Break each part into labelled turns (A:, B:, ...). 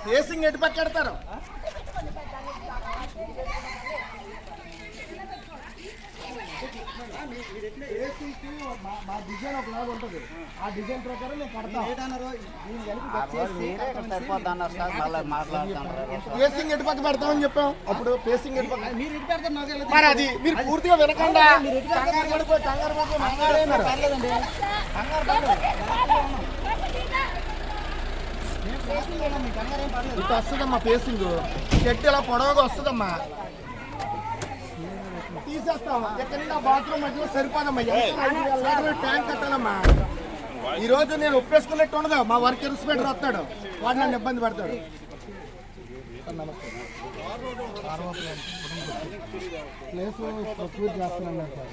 A: Facing ఎటు పక్క పెడతారు? మా డిజైన్ ఒకలాగా ఉంటుంది. ఆ డిజైన్ ప్రకారం నేను కడతాను. ఫేసింగ్ ఎటు పక్క పెడతామని చెప్పాం. అప్పుడు ఫేసింగ్ ఎటు పక్క మీరు ఇటు పెడతారు. మరి అది మీరు పూర్తిగా వినకుండా ఇటు వస్తుందమ్మా. ఫేసింగ్ చెట్టు ఇలా పొడవుగా వస్తుందమ్మా. తీసేస్తామా? ఎక్కడైనా బాత్రూమ్ మధ్యలో సరిపోదమ్మా. ట్యాంక్ కట్టాలమ్మా. ఈ రోజు నేను ఒప్పేసుకున్నట్టు ఉండదు. మా వర్క్ ఇన్స్పెక్టర్ వస్తాడు, వాడు నన్ను ఇబ్బంది పడతాడు. ప్లేస్ ప్రొక్యూర్ చేస్తున్నాను సార్.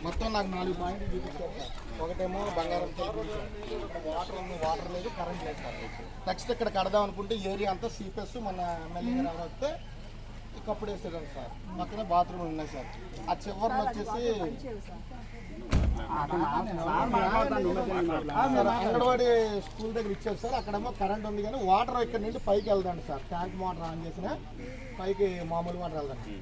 A: మొత్తం నాకు 4 పాయింట్లు చూపించారు సార్. ఒకటేమో బంగారం వాటర్ లేదు, కరెంట్ లేదు సార్. నెక్స్ట్ ఇక్కడ కడదాం అనుకుంటే ఏరియా అంతా సీపీఎస్ మన ఎమ్మెల్యే గారు వస్తే కప్పుడు వేసేదాం సార్. పక్కనే బాత్రూమ్ ఉన్నాయి సార్. ఆ చివరిని వచ్చేసి అంగన్వాడీ స్కూల్ దగ్గర ఇచ్చారు సార్. అక్కడేమో కరెంట్ ఉంది కానీ వాటర్ ఇక్కడ నుంచి పైకి వెళ్దండి సార్. ట్యాంక్ మోటార్ ఆన్ చేసిన పైకి మామూలు వాటర్ వెళ్దండి.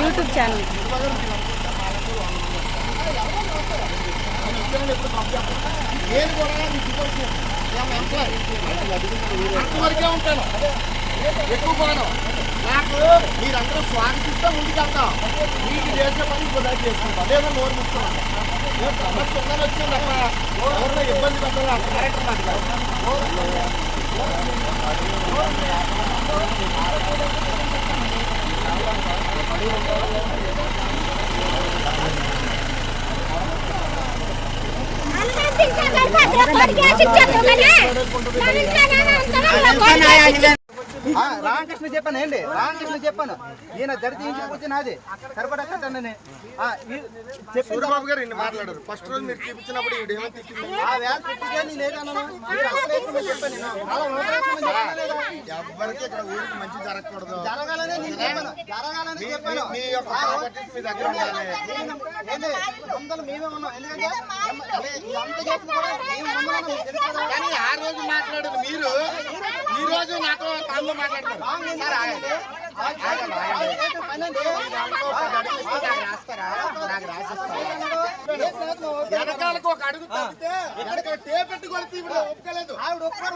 B: యూట్యూబ్ ఛానల్
A: నేను కూడా వరకే ఉంటాను. ఎక్కువ పోను. నాకు మీరందరూ స్వాగతిస్తే ముందుకెళ్తాం. మీకు చేసే పని ఇప్పుడు చేసుకుంటాం. లేదా నోరు ముస్తున్నాను. సమస్య ఉందని వచ్చింది అక్కడ ఎవరిలో ఇబ్బంది పెట్టాలి. క్యారెక్టర్
C: రామకృష్ణ చెప్పాను ఏంటి? రామకృష్ణ చెప్పాను. ఈయన దరిదించుకొచ్చి నాది సరిపడక్కనే
A: సూర్యబాబు గారు ఇన్ని మాట్లాడారు. ఫస్ట్ రోజు మీరు చూపించినప్పుడు ఎవరికి ఇక్కడ ఊరికి మంచి జరగకూడదు,
C: జరగాలని చెప్పాను.
A: మీ యొక్క ప్రాపర్టీస్ మీ దగ్గర ఉండాలి.
C: మేమే ఉన్నాం. ఎందుకంటే
A: కానీ ఆ రోజు మాట్లాడదు మీరు, ఈ రోజు నాతో తాను మాట్లాడతారు. వెనకాలకు ఒక అడుగు తప్పితే ఇక్కడ టేపెట్టు కొలిసి ఇప్పుడు ఒప్పుకోలేదు.
C: ఆవిడ ఒప్పుకోరు.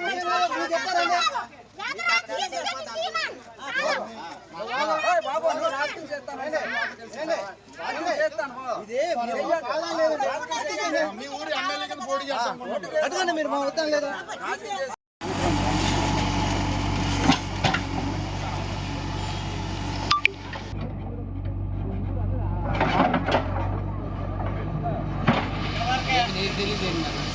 A: మీ ఊరు ఎమ్మెల్యే పోటీ చేస్తాం.
C: అడగండి మీరు మా వద్దాం లేదా?
D: తెలియదు